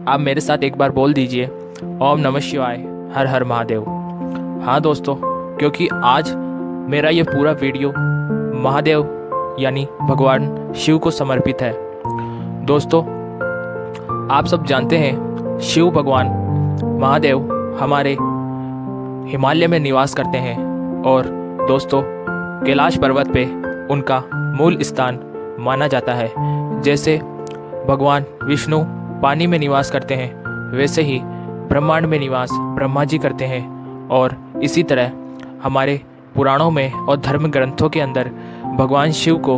आप मेरे साथ एक बार बोल दीजिए, ओम नमः शिवाय, हर हर महादेव। हाँ दोस्तों, क्योंकि आज मेरा ये पूरा वीडियो महादेव यानी भगवान शिव को समर्पित है। दोस्तों, आप सब जानते हैं शिव भगवान महादेव हमारे हिमालय में निवास करते हैं और दोस्तों कैलाश पर्वत पे उनका मूल स्थान माना जाता है। जैसे भगवान विष्णु पानी में निवास करते हैं, वैसे ही ब्रह्मांड में निवास ब्रह्मा जी करते हैं। और इसी तरह हमारे पुराणों में और धर्म ग्रंथों के अंदर भगवान शिव को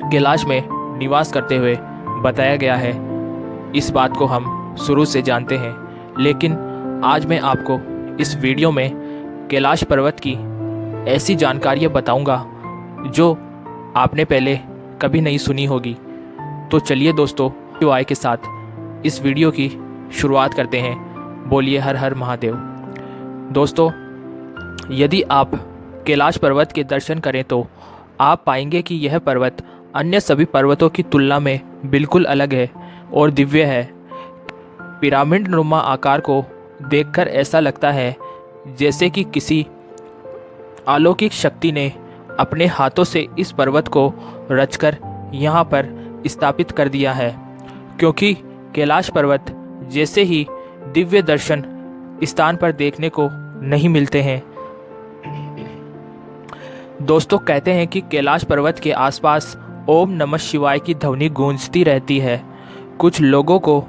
कैलाश में निवास करते हुए बताया गया है। इस बात को हम शुरू से जानते हैं, लेकिन आज मैं आपको इस वीडियो में कैलाश पर्वत की ऐसी जानकारियाँ बताऊंगा जो आपने पहले कभी नहीं सुनी होगी। तो चलिए दोस्तों, शिवाय के साथ इस वीडियो की शुरुआत करते हैं। बोलिए हर हर महादेव। दोस्तों, यदि आप कैलाश पर्वत के दर्शन करें तो आप पाएंगे कि यह पर्वत अन्य सभी पर्वतों की तुलना में बिल्कुल अलग है और दिव्य है। पिरामिड नुमा आकार को देखकर ऐसा लगता है जैसे कि किसी अलौकिक शक्ति ने अपने हाथों से इस पर्वत को रचकर यहाँ पर स्थापित कर दिया है, क्योंकि कैलाश पर्वत जैसे ही दिव्य दर्शन स्थान पर देखने को नहीं मिलते हैं। दोस्तों, कहते हैं कि कैलाश पर्वत के आसपास ओम नमः शिवाय की ध्वनि गूंजती रहती है। कुछ लोगों को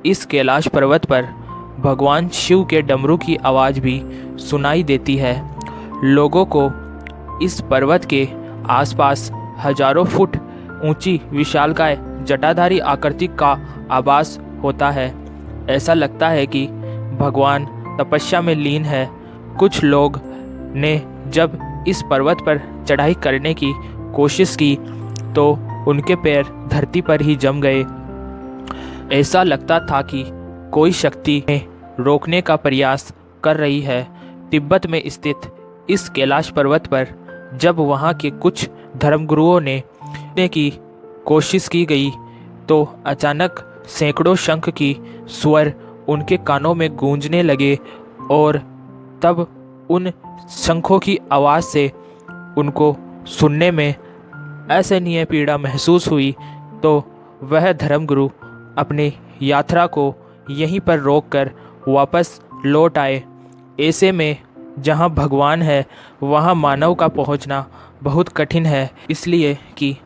इस कैलाश पर्वत पर भगवान शिव के डमरू की आवाज़ भी सुनाई देती है। लोगों को इस पर्वत के आसपास हजारों फुट ऊंची विशालकाय जटाधारी आकृति का आभास होता है। ऐसा लगता है कि भगवान तपस्या में लीन है। कुछ लोग ने जब इस पर्वत पर चढ़ाई करने की कोशिश की तो उनके पैर धरती पर ही जम गए। ऐसा लगता था कि कोई शक्ति रोकने का प्रयास कर रही है। तिब्बत में स्थित इस कैलाश पर्वत पर जब वहाँ के कुछ धर्मगुरुओं ने की कोशिश की गई तो अचानक सैकड़ों शंख की स्वर उनके कानों में गूंजने लगे और तब उन शंखों की आवाज़ से उनको सुनने में असहनीय पीड़ा महसूस हुई। तो वह धर्मगुरु अपनी यात्रा को यहीं पर रोककर वापस लौट आए। ऐसे में जहाँ भगवान है वहाँ मानव का पहुँचना बहुत कठिन है, इसलिए कि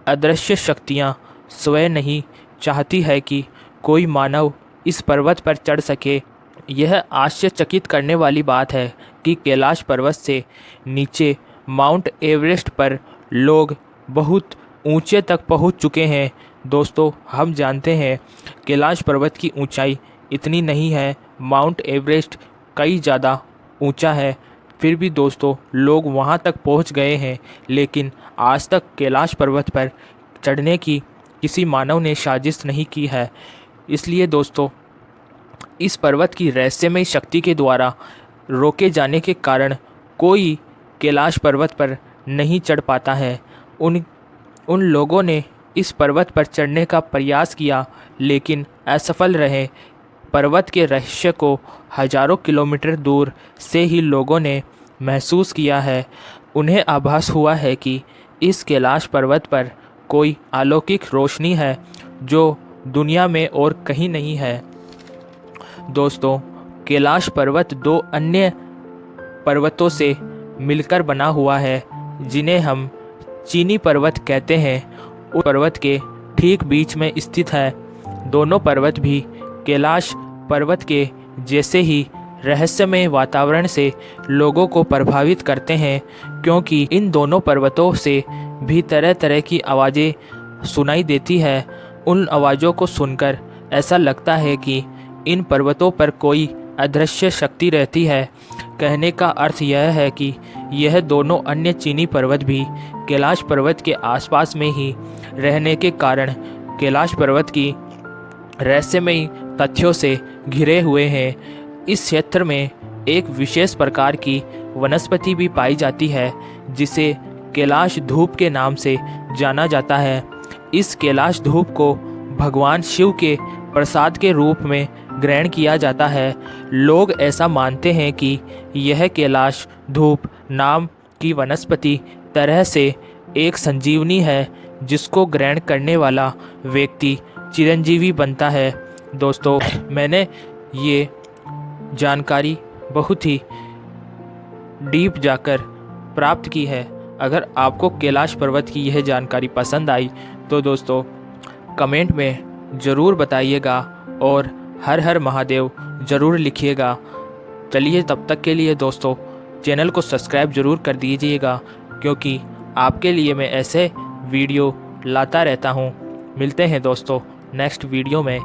अदृश्य शक्तियाँ स्वयं नहीं चाहती है कि कोई मानव इस पर्वत पर चढ़ सके। यह आश्चर्यचकित करने वाली बात है कि कैलाश पर्वत से नीचे माउंट एवरेस्ट पर लोग बहुत ऊंचे तक पहुंच चुके हैं। दोस्तों, हम जानते हैं कैलाश पर्वत की ऊंचाई इतनी नहीं है, माउंट एवरेस्ट कई ज़्यादा ऊंचा है। फिर भी दोस्तों लोग वहां तक पहुंच गए हैं, लेकिन आज तक कैलाश पर्वत पर चढ़ने की किसी मानव ने साजिश नहीं की है। इसलिए दोस्तों, इस पर्वत की रहस्यमय शक्ति के द्वारा रोके जाने के कारण कोई कैलाश पर्वत पर नहीं चढ़ पाता है। उन लोगों ने इस पर्वत पर चढ़ने का प्रयास किया लेकिन असफल रहे। पर्वत के रहस्य को हजारों किलोमीटर दूर से ही लोगों ने महसूस किया है। उन्हें आभास हुआ है कि इस कैलाश पर्वत पर कोई अलौकिक रोशनी है जो दुनिया में और कहीं नहीं है। दोस्तों, कैलाश पर्वत दो अन्य पर्वतों से मिलकर बना हुआ है जिन्हें हम चीनी पर्वत कहते हैं। उस पर्वत के ठीक बीच में स्थित है। दोनों पर्वत भी कैलाश पर्वत के जैसे ही रहस्यमय वातावरण से लोगों को प्रभावित करते हैं, क्योंकि इन दोनों पर्वतों से भी तरह तरह की आवाज़ें सुनाई देती है। उन आवाज़ों को सुनकर ऐसा लगता है कि इन पर्वतों पर कोई अदृश्य शक्ति रहती है। कहने का अर्थ यह है कि यह दोनों अन्य चीनी पर्वत भी कैलाश पर्वत के आसपास में ही रहने के कारण कैलाश पर्वत की रहस्यमयी तथ्यों से घिरे हुए हैं। इस क्षेत्र में एक विशेष प्रकार की वनस्पति भी पाई जाती है जिसे कैलाश धूप के नाम से जाना जाता है। इस कैलाश धूप को भगवान शिव के प्रसाद के रूप में ग्रहण किया जाता है। लोग ऐसा मानते हैं कि यह कैलाश धूप नाम की वनस्पति तरह से एक संजीवनी है, जिसको ग्रहण करने वाला व्यक्ति चिरंजीवी बनता है। दोस्तों, मैंने ये जानकारी बहुत ही डीप जाकर प्राप्त की है। अगर आपको कैलाश पर्वत की यह जानकारी पसंद आई तो दोस्तों कमेंट में ज़रूर बताइएगा और हर हर महादेव ज़रूर लिखिएगा। चलिए, तब तक के लिए दोस्तों चैनल को सब्सक्राइब ज़रूर कर दीजिएगा, क्योंकि आपके लिए मैं ऐसे वीडियो लाता रहता हूँ। मिलते हैं दोस्तों नेक्स्ट वीडियो में।